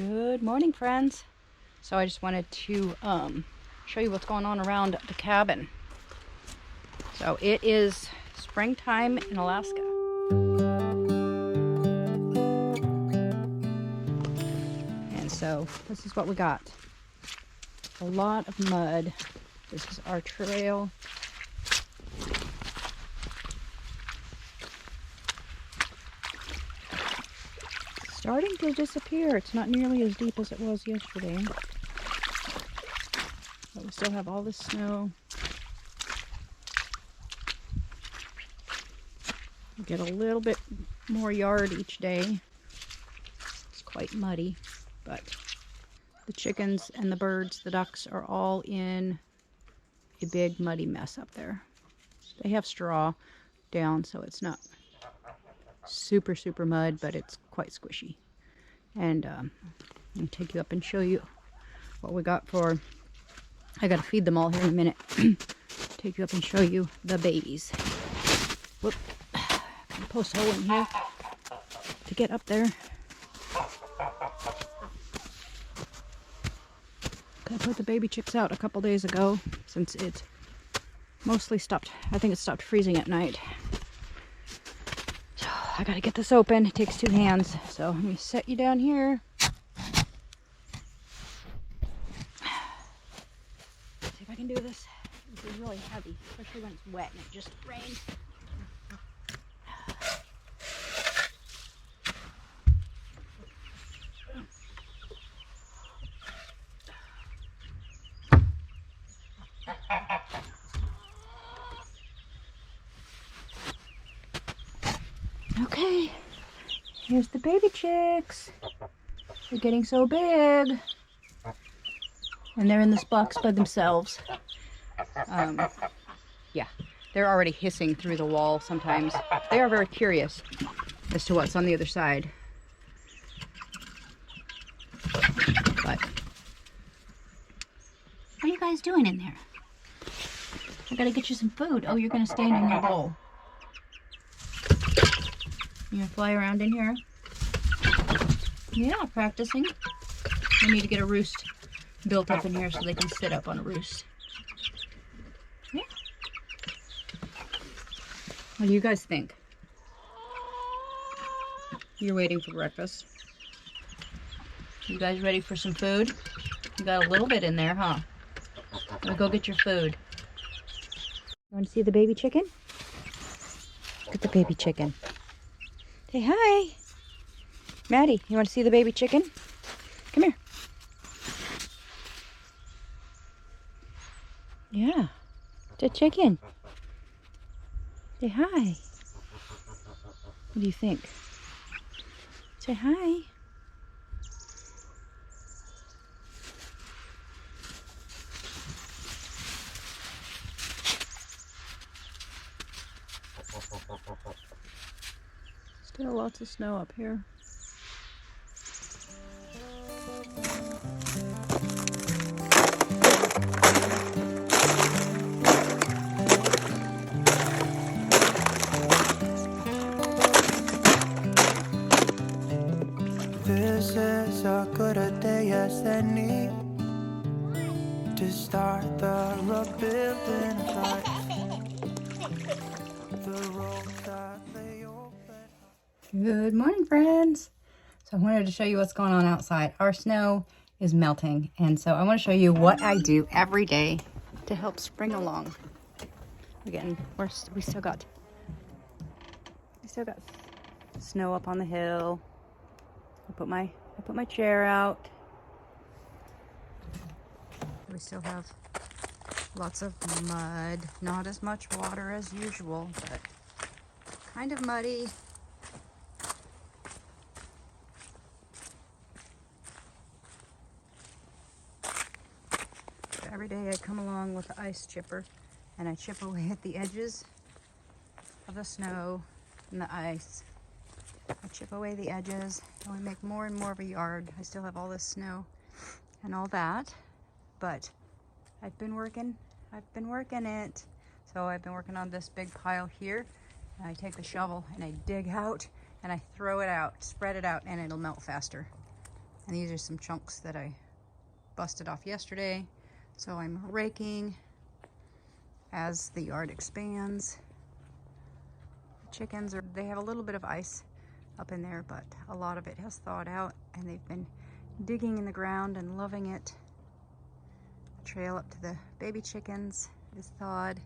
Good morning, friends. So I just wanted to show you what's going on around the cabin. So it is springtime in Alaska. And so this is what we got. A lot of mud. This is our trail. Starting to disappear. It's not nearly as deep as it was yesterday. But we still have all this snow. We get a little bit more yard each day. It's quite muddy, but the chickens and the birds, the ducks, are all in a big muddy mess up there. They have straw down, so it's not super mud, but it's quite squishy. And I'm gonna take you up and show you what we got for. I gotta feed them all here in a minute. Take you up and show you the babies. Whoop! Gotta post a hole in here to get up there. I put the baby chicks out a couple days ago since it mostly stopped. I think it stopped freezing at night. So I gotta get this open. It takes two hands. So let me set you down here. See if I can do this. This is really heavy, especially when it's wet and it just rains. Okay, here's the baby chicks. They're getting so big. And they're in this box by themselves. Yeah, they're already hissing through the wall sometimes. They are very curious as to what's on the other side. But what are you guys doing in there? I gotta get you some food. Oh, you're gonna stand in your bowl. You gonna fly around in here? Yeah, practicing. We need to get a roost built up in here so they can sit up on a roost. Yeah. What do you guys think? You're waiting for breakfast. You guys ready for some food? You got a little bit in there, huh? We'll go get your food. You want to see the baby chicken? Look at the baby chicken. Say hi. Maddie, you want to see the baby chicken? Come here. Yeah, it's a chicken. Say hi. What do you think? Say hi. Still lots of snow up here. This is as good a day as any to start the rebuilding of life. The road that lay open. Good morning, friends. So I wanted to show you what's going on outside. Our snow is melting, and so I want to show you what I do every day to help spring along. Again, we still got snow up on the hill. I put my chair out. We still have lots of mud. Not as much water as usual, but kind of muddy. Every day I come along with the ice chipper and I chip away at the edges of the snow and the ice. I chip away the edges and we make more and more of a yard. I still have all this snow and all that, but I've been working it. So I've been working on this big pile here. And I take the shovel and I dig out and I throw it out, spread it out, and it'll melt faster. And these are some chunks that I busted off yesterday. So I'm raking as the yard expands. The chickens they have a little bit of ice up in there, but a lot of it has thawed out and they've been digging in the ground and loving it. The trail up to the baby chickens is thawed.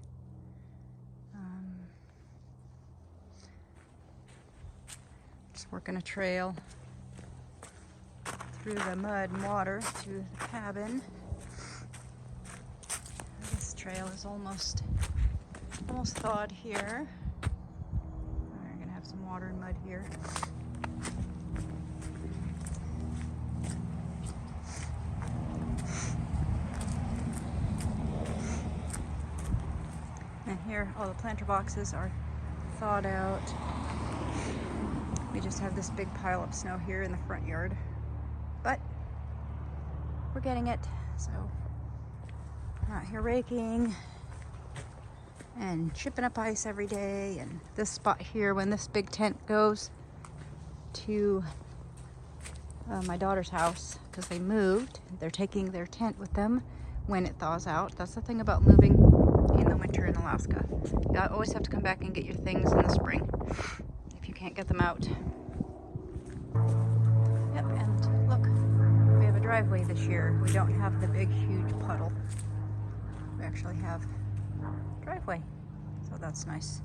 Just working a trail through the mud and water to the cabin. This trail is almost thawed here. We're gonna have some water and mud here. And here, all the planter boxes are thawed out. We just have this big pile of snow here in the front yard, but we're getting it. So I'm out here raking and chipping up ice every day. And this spot here, when this big tent goes to my daughter's house, because they moved, they're taking their tent with them when it thaws out. That's the thing about moving in the winter in Alaska. You always have to come back and get your things in the spring if you can't get them out. Yep, and look, we have a driveway this year. We don't have the big, huge puddle. We actually have a driveway, so that's nice.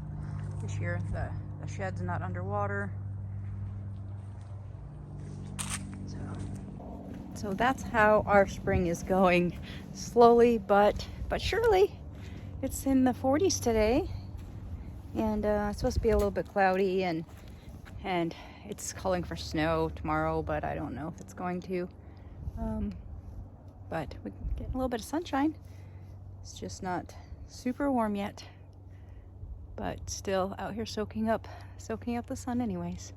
This year, the shed's not underwater. So that's how our spring is going. Slowly, but surely. It's in the 40s today, and it's supposed to be a little bit cloudy, and it's calling for snow tomorrow, but I don't know if it's going to. But we get a little bit of sunshine. It's just not super warm yet, but still out here soaking up the sun anyways.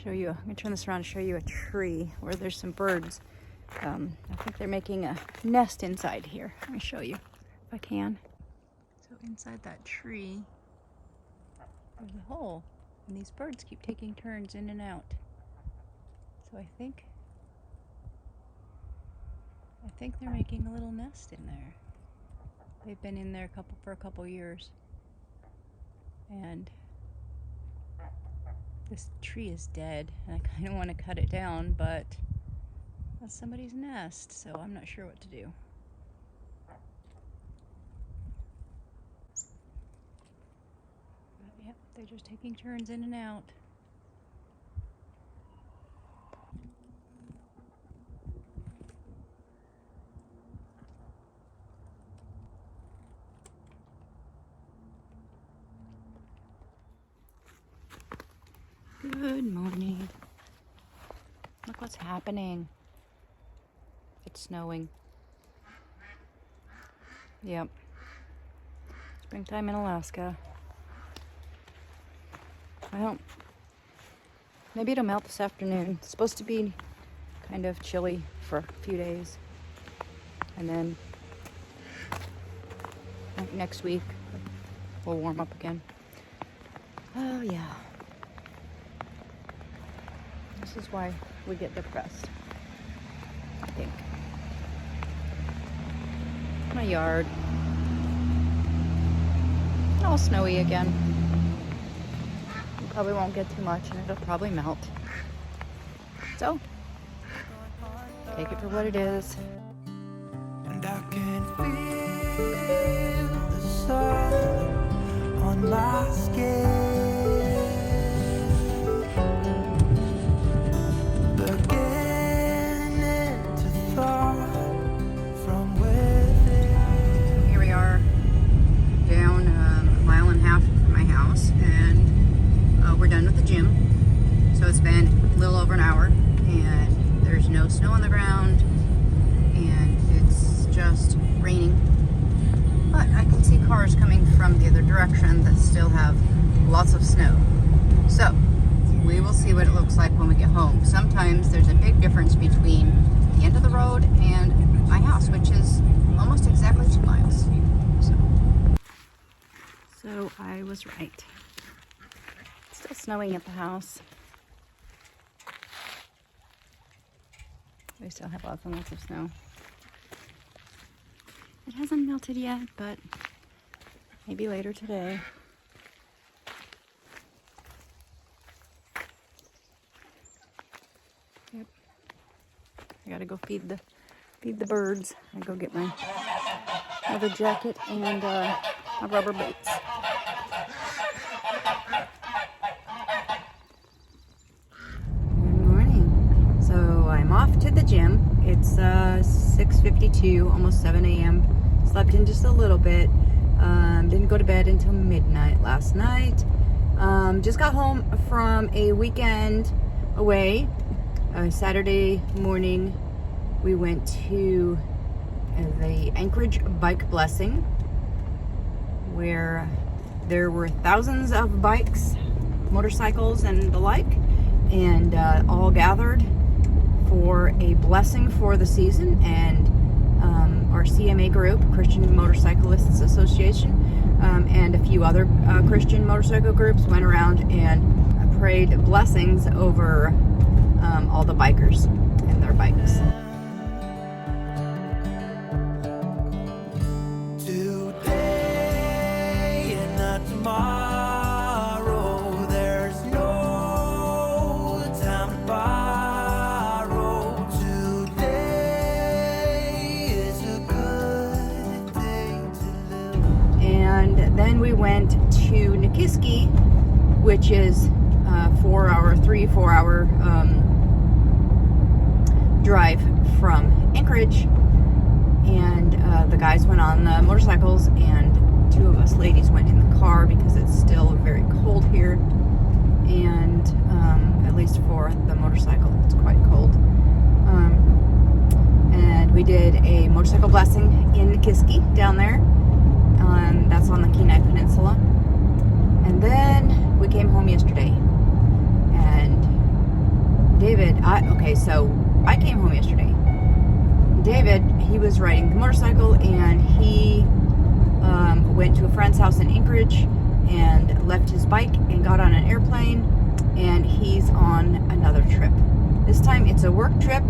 I'm gonna turn this around and show you a tree where there's some birds. I think they're making a nest inside here. Let me show you if I can. So inside that tree, there's a hole, and these birds keep taking turns in and out. So I think they're making a little nest in there. They've been in there for a couple years, and this tree is dead, and I kind of want to cut it down, but that's somebody's nest, so I'm not sure what to do. But, yep, they're just taking turns in and out. Good morning. Look what's happening. It's snowing. Yep. Springtime in Alaska. Well, maybe it'll melt this afternoon. It's supposed to be kind of chilly for a few days. And then next week we'll warm up again. Oh yeah. This is why we get depressed, I think. My yard. All snowy again. We probably won't get too much, and it'll probably melt. So, take it for what it is. And I can feel the sun on my skin. We're done with the gym, so it's been a little over an hour, and there's no snow on the ground, and it's just raining, but I can see cars coming from the other direction that still have lots of snow. So we will see what it looks like when we get home. Sometimes there's a big difference between the end of the road and my house, which is almost exactly 2 miles. So I was right. Still snowing at the house. We still have lots and lots of snow. It hasn't melted yet, but maybe later today. Yep. I gotta go feed the birds. I go get my leather jacket and my rubber boots. Good morning. So I'm off to the gym. It's 6:52, almost 7 a.m. Slept in just a little bit. Didn't go to bed until midnight last night. Just got home from a weekend away. Saturday morning, we went to the Anchorage Bike Blessing, where there were thousands of bikes, motorcycles, and the like, and all gathered for a blessing for the season. And our CMA group, Christian Motorcyclists Association, and a few other Christian motorcycle groups went around and prayed blessings over all the bikers and their bikes. Today and not tomorrow, there's no time to borrow. Today is a good day to live. And then we went to Nikiski, which is 3-4 hour drive from Anchorage. And the guys went on the motorcycles, and 2 of us ladies went in the car because it's still very cold here. And at least for the motorcycle, it's quite cold. And we did a motorcycle blessing in Nikiski down there. That's on the Kenai Peninsula. And then we came home yesterday. And David, so I came home yesterday. David, he was riding the motorcycle, and he went to a friend's house in Anchorage and left his bike and got on an airplane, and he's on another trip. This time it's a work trip,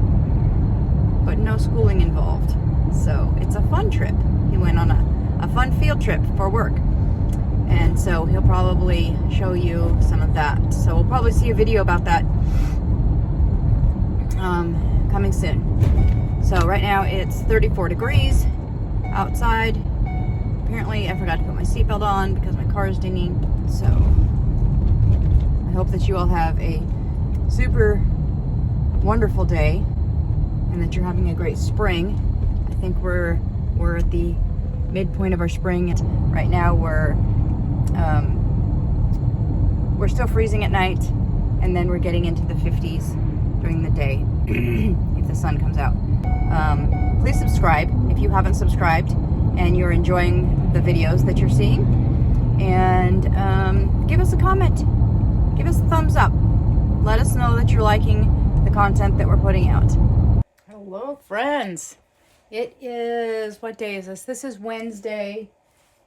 but no schooling involved. So it's a fun trip. He went on a fun field trip for work. And so he'll probably show you some of that. So we'll probably see a video about that coming soon. So right now it's 34 degrees outside. Apparently I forgot to put my seatbelt on because my car is dinging. So I hope that you all have a super wonderful day and that you're having a great spring. I think we're at the midpoint of our spring. Right now we're still freezing at night, and then we're getting into the 50s during the day if the sun comes out. Please subscribe if you haven't subscribed and you're enjoying the videos that you're seeing, and give us a comment, give us a thumbs up, let us know that you're liking the content that we're putting out. Hello friends, it is, what day is this? This is Wednesday,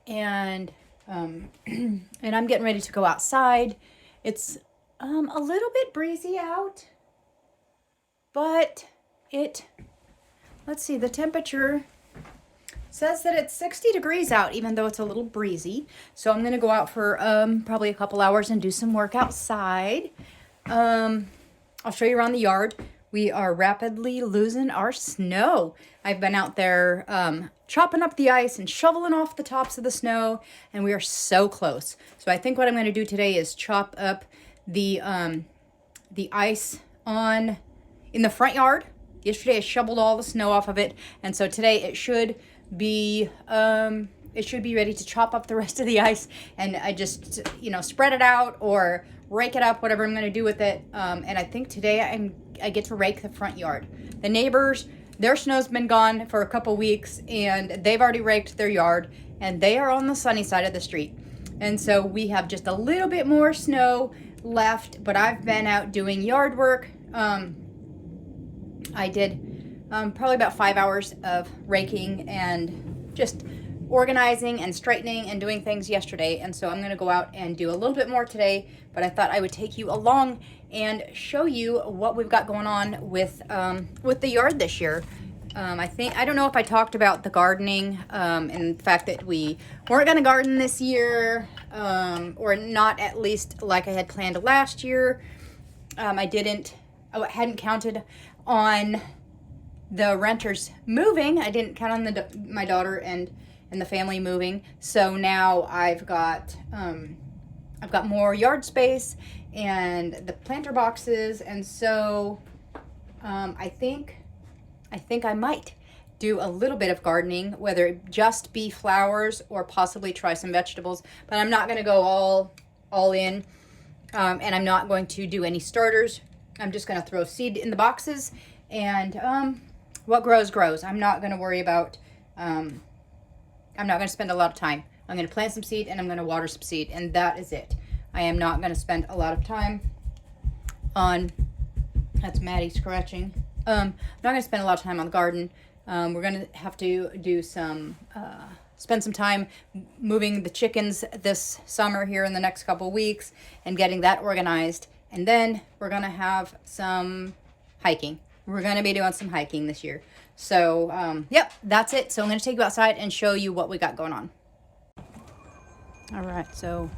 and I'm getting ready to go outside. It's a little bit breezy out, but let's see, the temperature says that it's 60 degrees out, even though it's a little breezy. So I'm gonna go out for probably a couple hours and do some work outside. I'll show you around the yard. We are rapidly losing our snow. I've been out there chopping up the ice and shoveling off the tops of the snow, and we are so close. So I think what I'm going to do today is chop up the ice in the front yard. Yesterday I shoveled all the snow off of it, and so today it should be ready to chop up the rest of the ice, and I just spread it out or rake it up, whatever I'm going to do with it. And I think today I get to rake the front yard. The neighbors, their snow's been gone for a couple weeks, and they've already raked their yard, and they are on the sunny side of the street. And so we have just a little bit more snow left, but I've been out doing yard work. I did probably about 5 hours of raking and just organizing and straightening and doing things yesterday, and so I'm going to go out and do a little bit more today, but I thought I would take you along and show you what we've got going on with the yard this year. I don't know if I talked about the gardening and the fact that we weren't going to garden this year, or not at least like I had planned last year. I hadn't counted on the renters moving. I didn't count on my daughter and the family moving. So now I've got more yard space and the planter boxes, and so I think I might do a little bit of gardening, whether it just be flowers or possibly try some vegetables. But I'm not going to go all in, and I'm not going to do any starters. I'm just going to throw seed in the boxes, and what grows grows. I'm not going to worry about. I'm not going to spend a lot of time. I'm going to plant some seed and I'm going to water some seed, and that is it. I am not going to spend a lot of time on. That's Maddie scratching. I'm not going to spend a lot of time on the garden. We're going to have to do spend some time moving the chickens this summer here in the next couple weeks and getting that organized. And then we're going to have some hiking. We're going to be doing some hiking this year. So, yep, that's it. So I'm going to take you outside and show you what we got going on. All right, so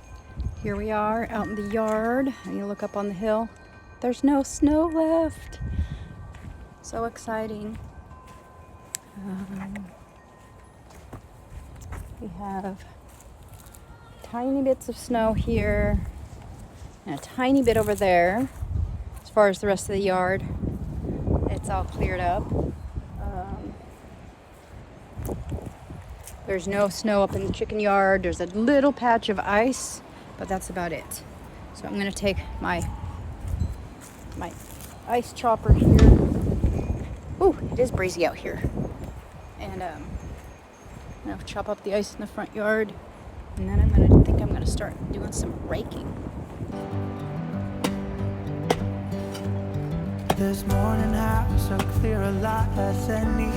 here we are out in the yard. And you look up on the hill. There's no snow left. So exciting. We have tiny bits of snow here and a tiny bit over there. As far as the rest of the yard, it's all cleared up. There's no snow up in the chicken yard. There's a little patch of ice, but that's about it. So I'm going to take my ice chopper here. Ooh, it is breezy out here. And I'm going to chop up the ice in the front yard. And then I'm going to start doing some raking. This morning has a clearer light as any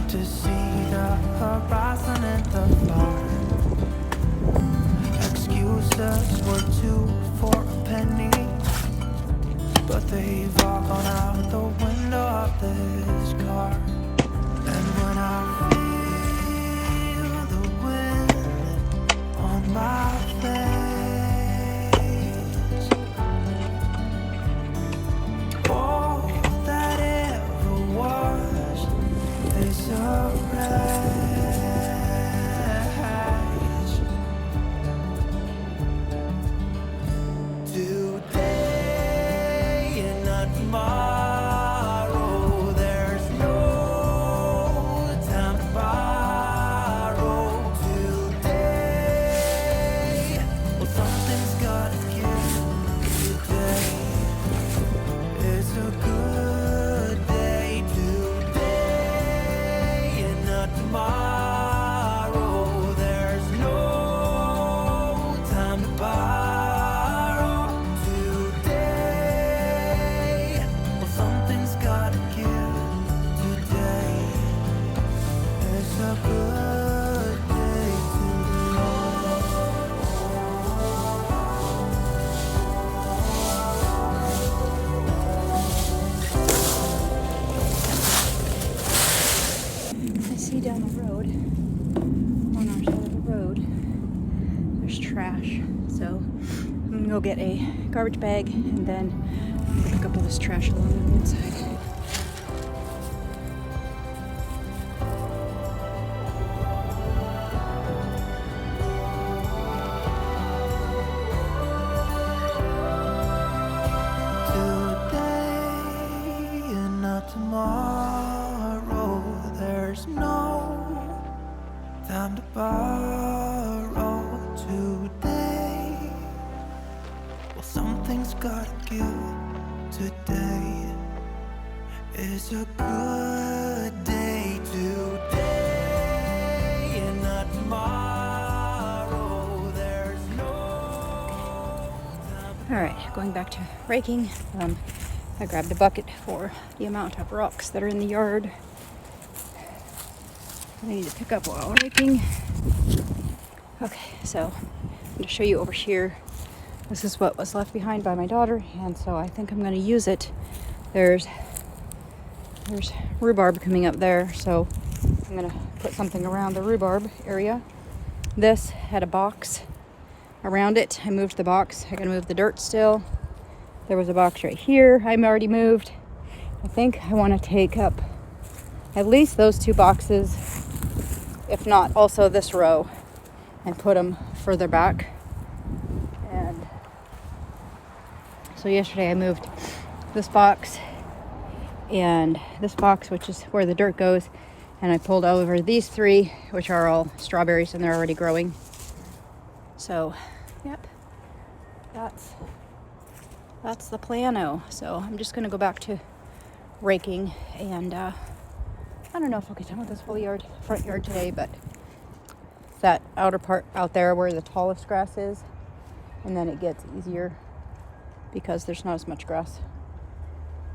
to see the horizon and the far. Excuses were 2 for a penny, but they've all gone out the window of this car. And when I feel the wind on my face, all that ever was is a rage. Today and not tomorrow, there's no time to borrow. Today, well, something's gotta give. Today is a good day. Today and not tomorrow, there's no time to borrow. Today, well, something's gotta give. Today is a good day. I see down the road, on our side of the road, there's trash. So I'm going to go get a garbage bag and then pick up all this trash along the roadside. Today and not tomorrow, there's no time to borrow. Today, well, something's gotta give. Today is a good day. Today and not tomorrow, there's no time. All right, going back to raking. I grabbed a bucket for the amount of rocks that are in the yard I need to pick up while raking. Okay, so I'm going to show you over here This is what was left behind by my daughter, and so I think I'm going to use it. There's rhubarb coming up there, so I'm going to put something around the rhubarb area. This had a box around it. I moved the box. I got to move the dirt still. There was a box right here I'm already moved. I think I want to take up at least those 2 boxes, if not also this row, and put them further back. And so yesterday I moved this box and this box, which is where the dirt goes, and I pulled over these 3, which are all strawberries and they're already growing. So, yep, that's the plano. So I'm just gonna go back to raking, and I don't know if I'll get done with this front yard today, but that outer part out there where the tallest grass is, and then it gets easier because there's not as much grass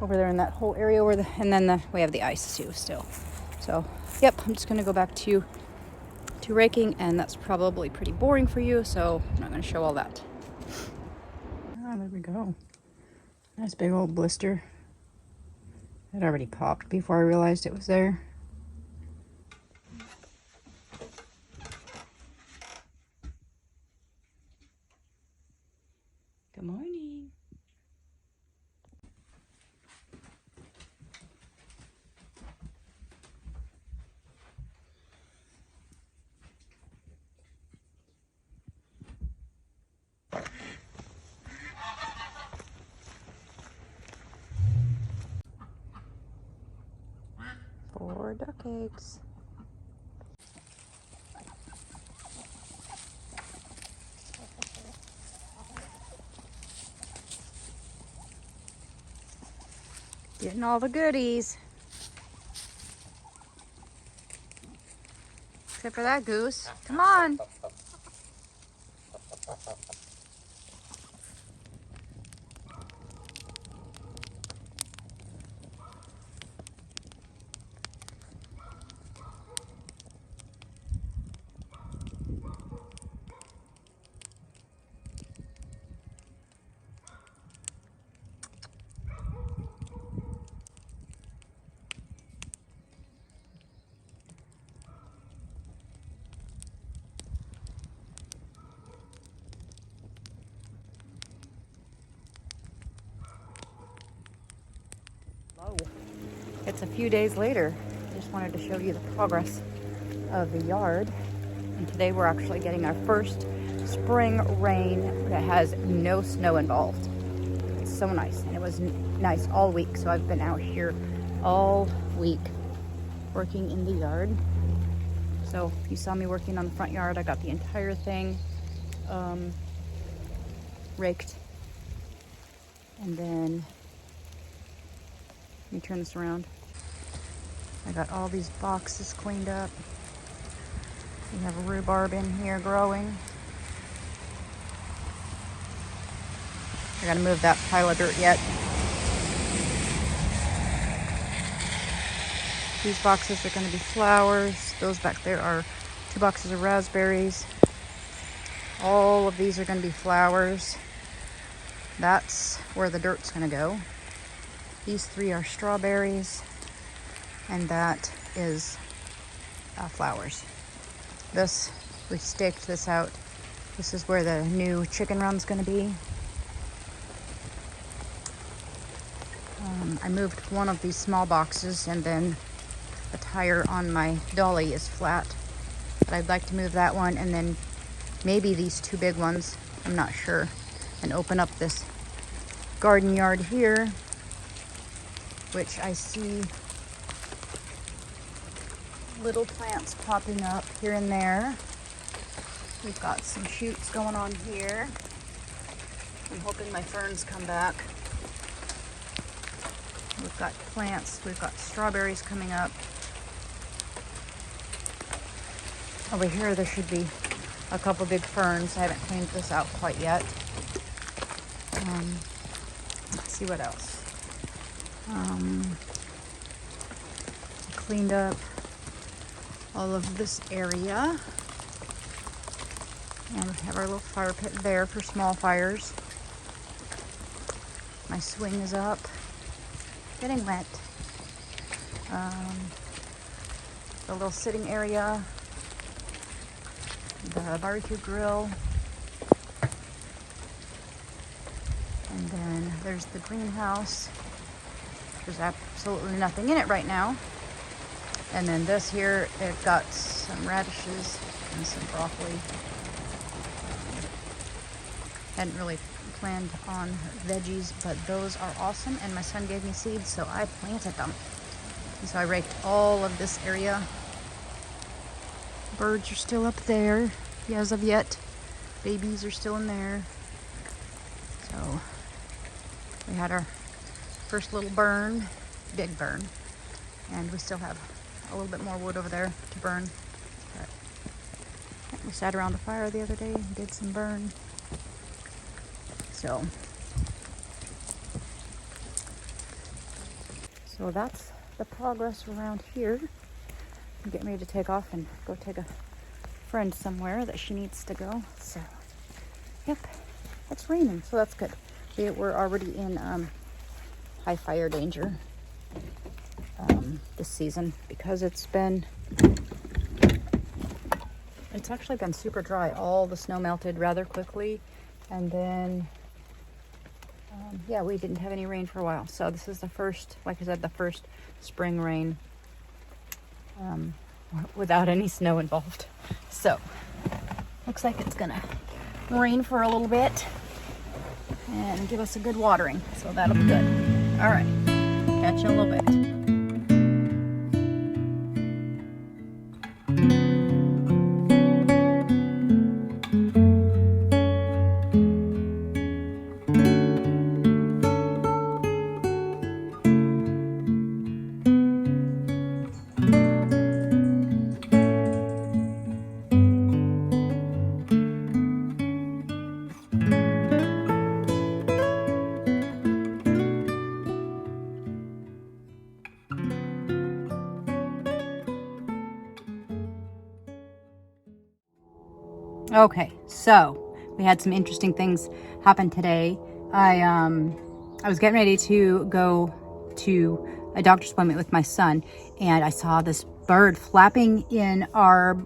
over there in that whole area where we have the ice too still. So yep, I'm just gonna go back to raking, and that's probably pretty boring for you, so I'm not gonna show all that. Oh, there we go. Nice big old blister. It already popped before I realized it was there. Good morning. Four duck eggs. Getting all the goodies. Except for that goose. Come on. Hello. It's a few days later. I just wanted to show you the progress of the yard. And today we're actually getting our first spring rain that has no snow involved. It's so nice, and it was nice all week, so I've been out here all week working in the yard. So if you saw me working on the front yard, I got the entire thing raked, and then let me turn this around. I got all these boxes cleaned up. We have a rhubarb in here growing. I gotta move that pile of dirt yet. These boxes are gonna be flowers. Those back there are 2 boxes of raspberries. All of these are gonna be flowers. That's where the dirt's gonna go. These 3 are strawberries, and that is flowers. This, we staked this out. This is where the new chicken run's gonna be. I moved one of these small boxes, and then the tire on my dolly is flat. But I'd like to move that one, and then maybe these 2 big ones, I'm not sure, and open up this garden yard here, which I see little plants popping up here and there. We've got some shoots going on here. I'm hoping my ferns come back. We've got plants, we've got strawberries coming up. Over here there should be a couple big ferns. I haven't cleaned this out quite yet. Let's see what else. Cleaned up all of this area. And we have our little fire pit there for small fires. My swing is up, getting wet. The little sitting area, the barbecue grill, and then there's the greenhouse. There's absolutely nothing in it right now. And then this here, it got some radishes and some broccoli. Hadn't really planned on veggies, but those are awesome, and my son gave me seeds, so I planted them. And so I raked all of this area. Birds are still up there as of yet. Babies are still in there. So we had our first little burn, big burn, and we still have a little bit more wood over there to burn. But we sat around the fire the other day and did some burn. So that's the progress around here. I'm getting ready to take off and go take a friend somewhere that she needs to go. So, yep, it's raining, so that's good. We're already in high fire danger this season because it's actually been super dry. All the snow melted rather quickly, and then yeah, we didn't have any rain for a while. So this is the first, like I said, the first spring rain without any snow involved. So looks like it's gonna rain for a little bit and give us a good watering. So that'll be good. All right, catch you in a little bit. Okay, so we had some interesting things happen today. I was getting ready to go to a doctor's appointment with my son, and I saw this bird flapping in our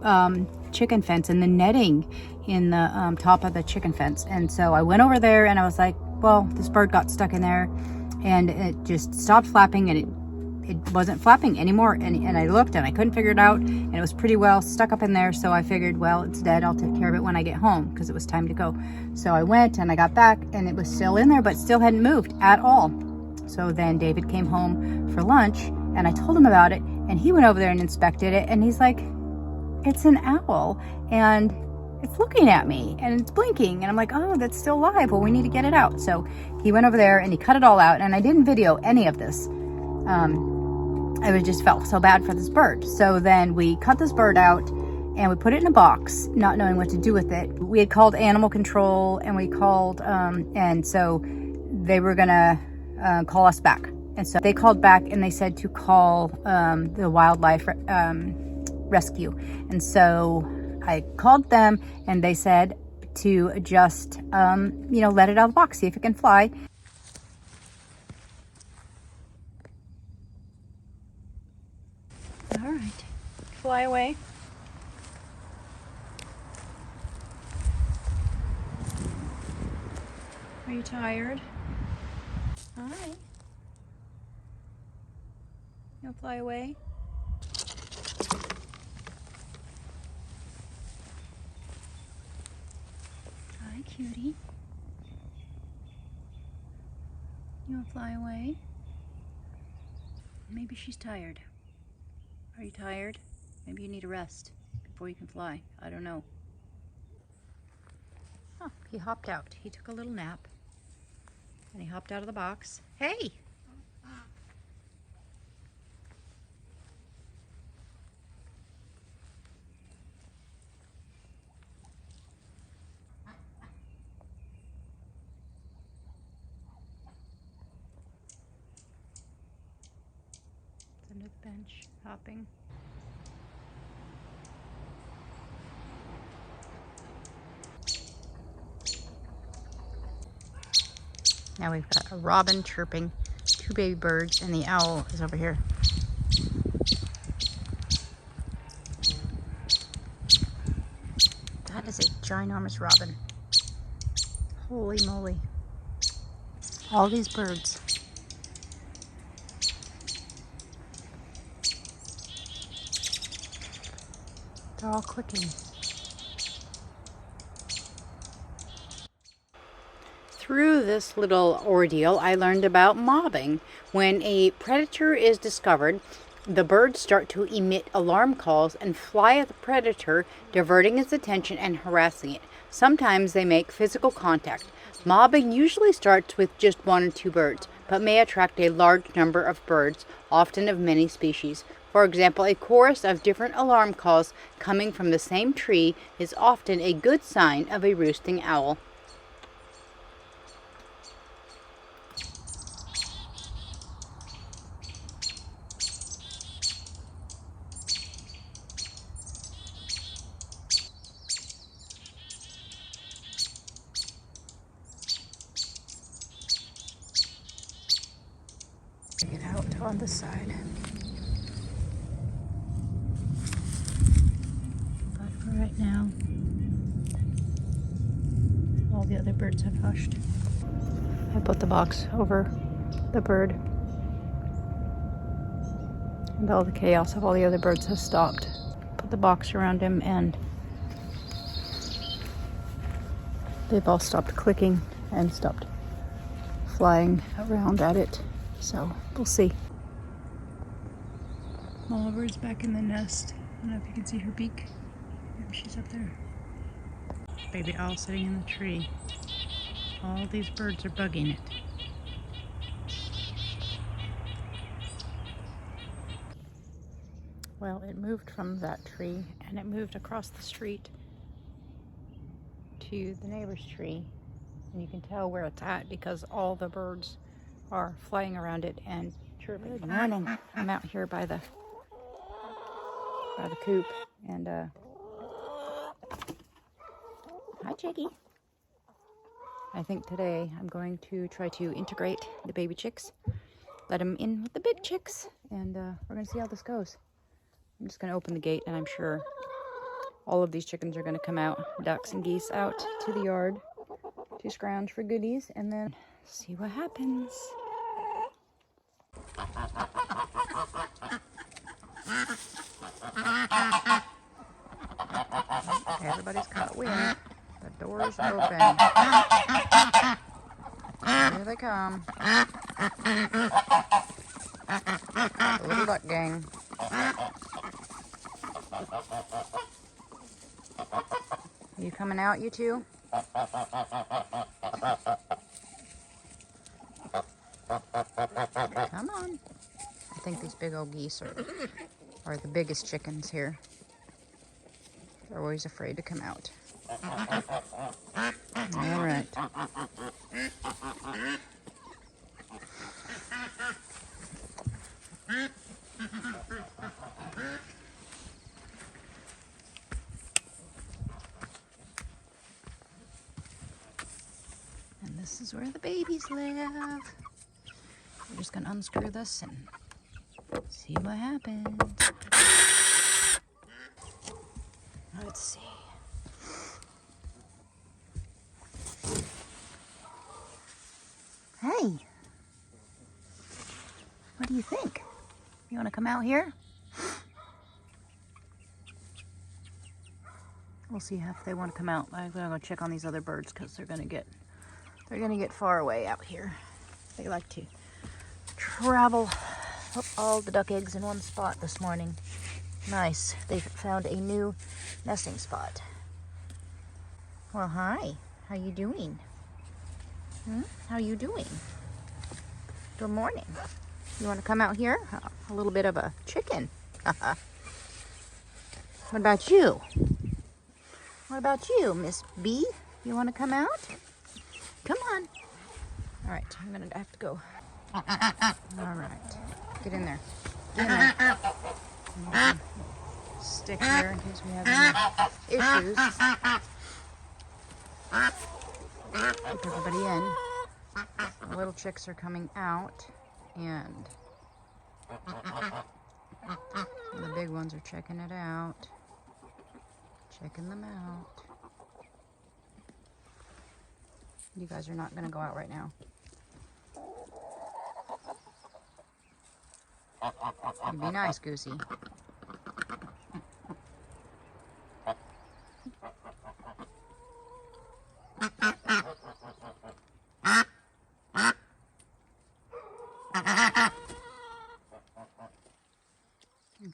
chicken fence, in the netting in the top of the chicken fence. And so I went over there and I was like, well, this bird got stuck in there, and it just stopped flapping, and it wasn't flapping anymore, and I looked and I couldn't figure it out, and it was pretty well stuck up in there. So I figured, well, it's dead, I'll take care of it when I get home, because it was time to go. So I went and I got back, and it was still in there, but still hadn't moved at all. So then David came home for lunch, and I told him about it, and he went over there and inspected it, and he's like, it's an owl, and it's looking at me, and it's blinking, and I'm like, oh, that's still alive, well, we need to get it out. So he went over there and he cut it all out, and I didn't video any of this. I just felt so bad for this bird. So then we cut this bird out and we put it in a box, not knowing what to do with it. We had called animal control, and we called, and so they were gonna call us back. And so they called back and they said to call the wildlife rescue. And so I called them, and they said to just, let it out of the box, see if it can fly. All right, fly away. Are you tired? All right. You'll fly away. Hi, cutie. You'll fly away. Maybe she's tired. Are you tired? Maybe you need a rest before you can fly. I don't know. Oh, he hopped out. He took a little nap. And he hopped out of the box. Hey! It's under the bench, hopping. Now we've got a robin chirping, 2 baby birds, and the owl is over here. That is a ginormous robin. Holy moly. All these birds. They're all clicking. Through this little ordeal, I learned about mobbing. When a predator is discovered, the birds start to emit alarm calls and fly at the predator, diverting its attention and harassing it. Sometimes they make physical contact. Mobbing usually starts with just 1 or 2 birds, but may attract a large number of birds, often of many species. For example, a chorus of different alarm calls coming from the same tree is often a good sign of a roosting owl. Get out on the side. But for right now, all the other birds have hushed. I put the box over the bird, and all the chaos of all the other birds has stopped. Put the box around him, and they've all stopped clicking and stopped flying around at it. So we'll see. Oliver's back in the nest. I don't know if you can see her beak. Yep, she's up there. Baby owl sitting in the tree. All these birds are bugging it. Well, it moved from that tree and it moved across the street to the neighbor's tree. And you can tell where it's at because all the birds are flying around it and chirping. Good morning. I'm out here by the coop, and hi Chickie. I think today I'm going to try to integrate the baby chicks, let them in with the big chicks, and we're gonna see how this goes. I'm just gonna open the gate, and I'm sure all of these chickens are gonna come out, ducks and geese, out to the yard to scrounge for goodies, and then see what happens. Everybody's caught wind. The door's open. Here they come. The little duck gang. Are you coming out, you two? Come on. I think these big old geese are the biggest chickens here. They're always afraid to come out. All right. And this is where the babies live. We're just gonna unscrew this and see what happens. Let's see. Hey, what do you think? You want to come out here? We'll see if they want to come out. I'm gonna go check on these other birds because they're gonna get far away out here. They like to travel up all the duck eggs in one spot this morning. Nice. They've found a new nesting spot. Well, hi. How you doing? How you doing? Good morning. You want to come out here? A little bit of a chicken. What about you? What about you, Miss B? You want to come out? Come on. All right, I'm going to have to go. All right. Get in there. Get in there. Stick here in case we have any issues. Keep everybody in. little chicks are coming out, and the big ones are checking it out. Checking them out. You guys are not going to go out right now. You be nice, Goosey.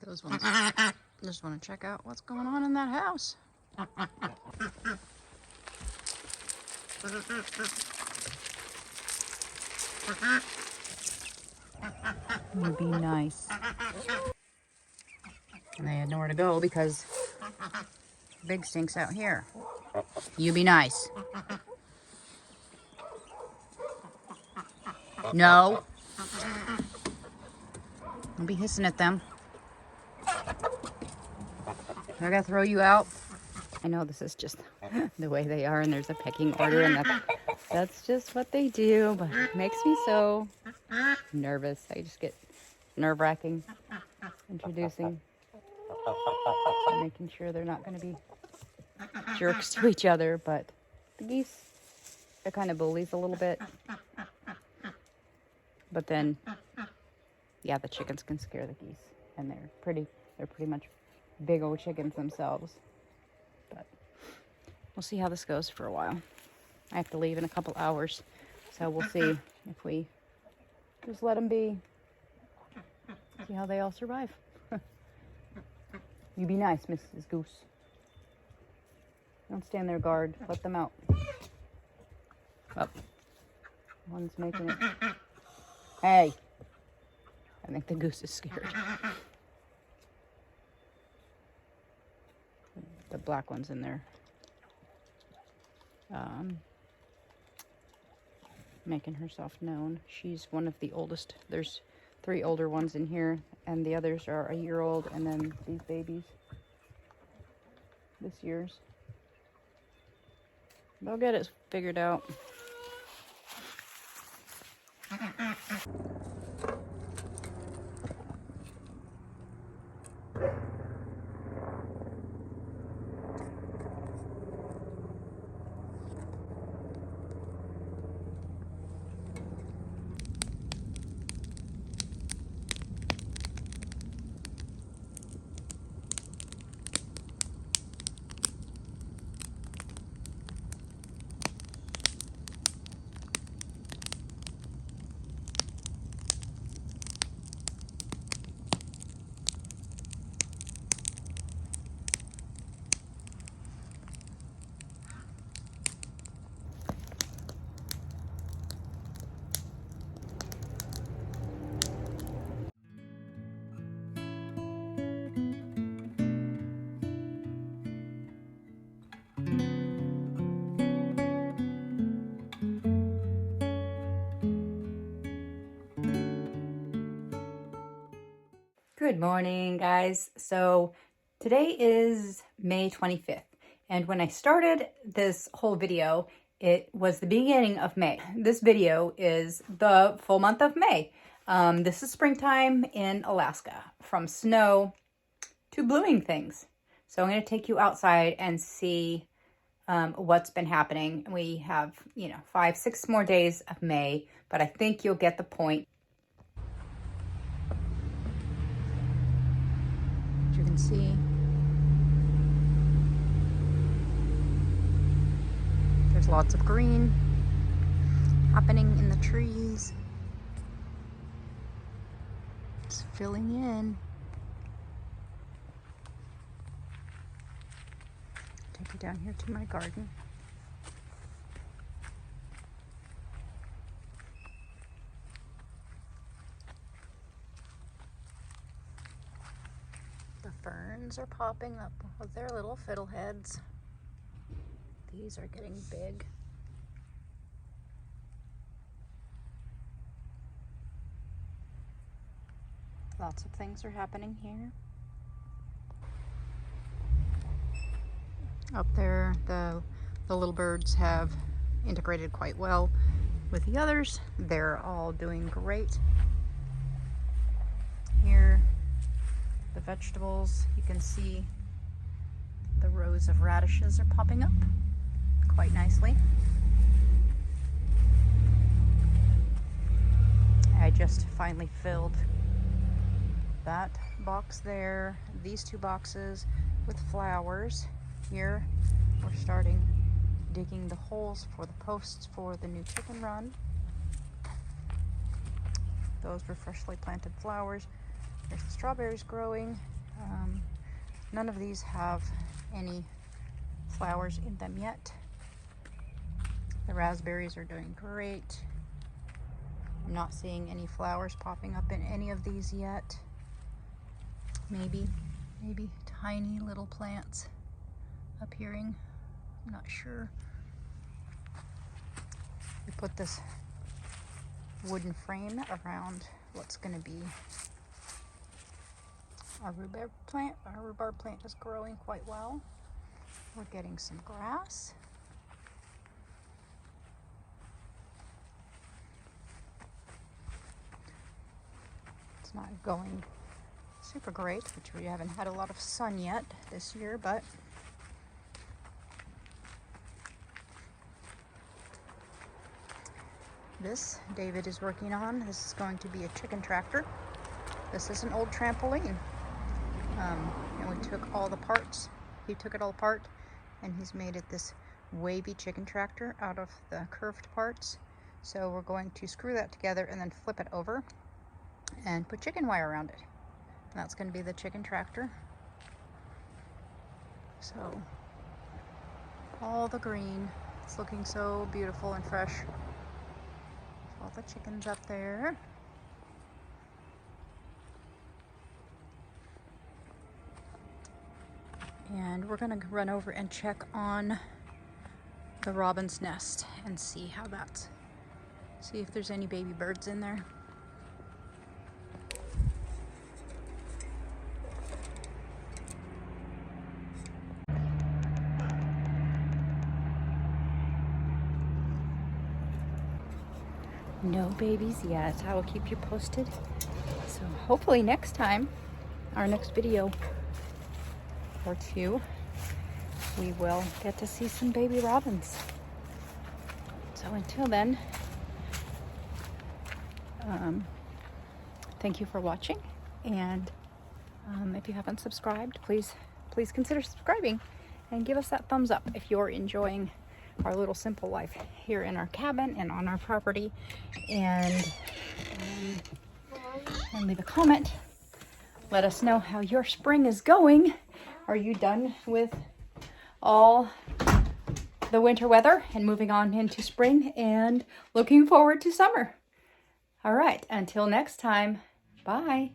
Those ones just want to check out what's going on in that house. Would be nice. And they had nowhere to go because Big Stink's out here. You be nice. No. Don't be hissing at them. They're gonna throw you out. I know this is just the way they are, and there's a pecking order, and that's just what they do, but it makes me so nervous. I just get nerve-wracking introducing, making sure they're not going to be jerks to each other. But the geese, they're kind of bullies a little bit, but then yeah, the chickens can scare the geese, and they're pretty much big old chickens themselves. But we'll see how this goes for a while. I have to leave in a couple hours, so we'll see if we just let them be. See how they all survive. You be nice, Mrs. Goose. Don't stand there, guard. Let them out. Oh, one's making it. Hey! I think the goose is scared. The black one's in there. Making herself known. She's one of the oldest. There's 3 older ones in here, and the others are a year old, and then these babies, this year's. They'll get it figured out. Good morning, guys. So today is May 25th, and when I started this whole video, it was the beginning of May. This video is the full month of May. This is springtime in Alaska, from snow to blooming things. So I'm going to take you outside and see what's been happening. We have, 5-6 more days of May, but I think you'll get the point. You can see there's lots of green happening in the trees. It's filling in. Take you down here to my garden. The ferns are popping up with their little fiddleheads. These are getting big. Lots of things are happening here. Up there, the little birds have integrated quite well. with the others. They're all doing great. Here, the vegetables, you can see the rows of radishes are popping up quite nicely. I just finally filled that box there, these 2 boxes with flowers. Here we're starting digging the holes for the posts for the new chicken run. Those were freshly planted flowers. There's the strawberries growing. None of these have any flowers in them yet. The raspberries are doing great. I'm not seeing any flowers popping up in any of these yet. Maybe tiny little plants appearing. I'm not sure. We put this wooden frame around what's going to be our rhubarb plant. Our rhubarb plant is growing quite well. We're getting some grass. It's not going super great, which we haven't had a lot of sun yet this year, but this David is working on. This is going to be a chicken tractor. This is an old trampoline. And we took all the parts. He took it all apart and he's made it this wavy chicken tractor out of the curved parts. So we're going to screw that together and then flip it over and put chicken wire around it. And that's going to be the chicken tractor. So all the green. It's looking so beautiful and fresh. All the chickens up there. And we're gonna run over and check on the robin's nest and see if there's any baby birds in there. No babies yet. I will keep you posted. So hopefully next time, our next video or 2, we will get to see some baby robins. So until then, thank you for watching, and if you haven't subscribed, please consider subscribing and give us that thumbs up if you're enjoying our little simple life here in our cabin and on our property, and leave a comment. Let us know how your spring is going. Are you done with all the winter weather and moving on into spring and looking forward to summer? All right, until next time, bye.